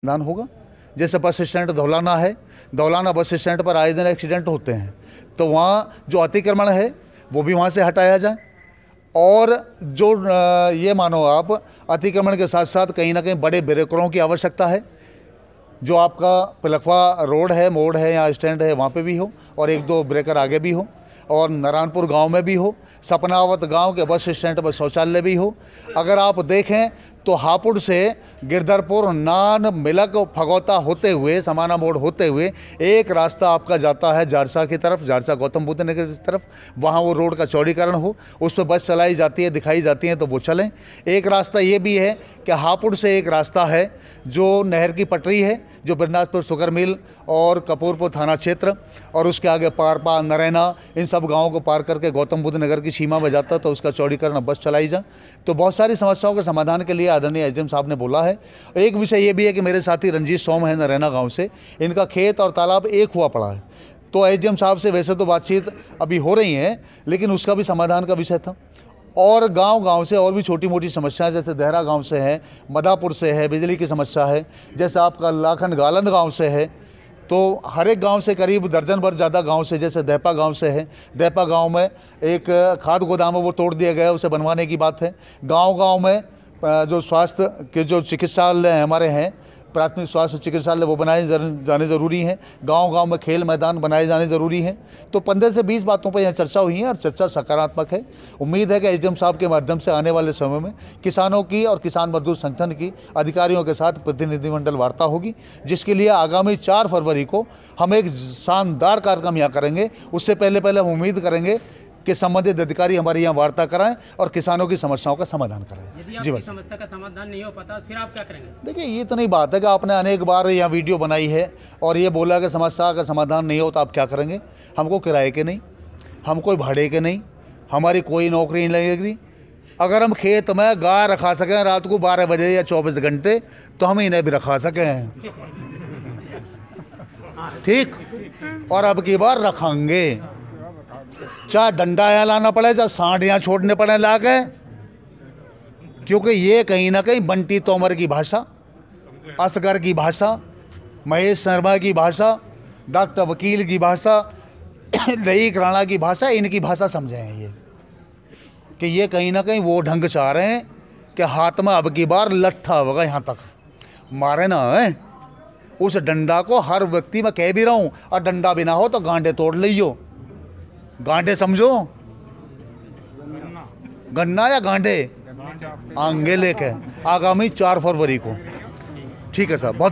समाधान होगा। जैसे बस स्टैंड धौलाना है, धौलाना बस स्टैंड पर आए दिन एक्सीडेंट होते हैं, तो वहाँ जो अतिक्रमण है वो भी वहाँ से हटाया जाए। और जो ये मानो आप अतिक्रमण के साथ साथ कहीं ना कहीं बड़े ब्रेकरों की आवश्यकता है। जो आपका पिलखवा रोड है, मोड़ है या स्टैंड है, वहाँ पे भी हो, और एक दो ब्रेकर आगे भी हो, और नारायणपुर गांव में भी हो, सपनावत गांव के बस स्टैंड पर शौचालय भी हो। अगर आप देखें तो हापुड़ से गिरधरपुर, नान, मिलक, फगौता होते हुए, समाना मोड़ होते हुए एक रास्ता आपका जाता है जारसा की तरफ, जारसा गौतम बुद्ध नगर की तरफ। वहाँ वो रोड का चौड़ीकरण हो, उस पर बस चलाई जाती है, दिखाई जाती है, तो वो चलें। एक रास्ता ये भी है कि हापुड़ से एक रास्ता है जो नहर की पटरी है, जो बिरनाजपुर शुगर मिल और कपूरपुर थाना क्षेत्र और उसके आगे पारपा, नरैना, इन सब गाँवों को पार करके गौतम बुद्ध नगर की सीमा में जाता है, तो उसका चौड़ीकरण अब बस चलाई जाए। तो बहुत सारी समस्याओं के समाधान के लिए आदरणीय एसडीएम साहब ने बोला है। एक विषय ये भी है कि मेरे साथी रंजीत सोम है नरैना गांव से, इनका खेत और तालाब एक हुआ पड़ा है, तो एसडीएम साहब से वैसे तो बातचीत अभी हो रही है, लेकिन उसका भी समाधान का विषय था। और गांव से और भी छोटी मोटी समस्याएं, जैसे देहरा गांव से है, मदापुर से है, बिजली की समस्या है, जैसे आपका लाखन गालंद गांव से है, तो हर एक गांव से करीब दर्जन भर ज़्यादा गांव से, जैसे देहपा गांव से है, देहपा गांव में एक खाद गोदाम है वो तोड़ दिया गया है, उसे बनवाने की बात है। गांव में जो स्वास्थ्य के जो चिकित्सालय हमारे हैं, प्राथमिक स्वास्थ्य चिकित्सालय, वो बनाए जाने ज़रूरी हैं। गांव में खेल मैदान बनाए जाने ज़रूरी हैं। तो 15 से 20 बातों पर यहाँ चर्चा हुई है और चर्चा सकारात्मक है। उम्मीद है कि एसडीएम साहब के माध्यम से आने वाले समय में किसानों की और किसान मजदूर संगठन की अधिकारियों के साथ प्रतिनिधिमंडल वार्ता होगी, जिसके लिए आगामी 4 फरवरी को हम एक शानदार कार्यक्रम यहाँ करेंगे। उससे पहले हम उम्मीद करेंगे कि संबंधित अधिकारी हमारे यहाँ वार्ता कराएं और किसानों की समस्याओं का समाधान कराएं। जी बस, समस्या का समाधान नहीं हो पाता फिर आप क्या करेंगे? देखिए, ये तो नहीं बात है कि आपने अनेक बार यहाँ वीडियो बनाई है और ये बोला कि समस्या का समाधान नहीं हो तो आप क्या करेंगे। हमको किराए के नहीं, हम कोई भाड़े के नहीं, हमारी कोई नौकरी नहीं लगेगी। अगर हम खेत में गाय रखा सकें रात को 12 बजे या 24 घंटे, तो हम इन्हें भी रखा सकें, ठीक। और अब की बार रखेंगे, चाहे डंडा यहाँ लाना पड़े, चाहे सांड यहाँ छोड़ने पड़े लाके, क्योंकि ये कहीं ना कहीं बंटी तोमर की भाषा, असगर की भाषा, महेश शर्मा की भाषा, डॉक्टर वकील की भाषा, लईक राणा की भाषा, इनकी भाषा समझे हैं ये, कि ये कहीं ना कहीं वो ढंग चाह रहे हैं कि हाथ में अब की बार लट्ठा होगा, यहाँ तक मारे ना है। उस डंडा को हर व्यक्ति में कह भी रहा हूँ, और डंडा भी ना हो तो गांडे तोड़ लियो। गांडे समझो, गन्ना या गांडे आंगे लेके आगामी 4 फरवरी को, ठीक है साहब। बहुत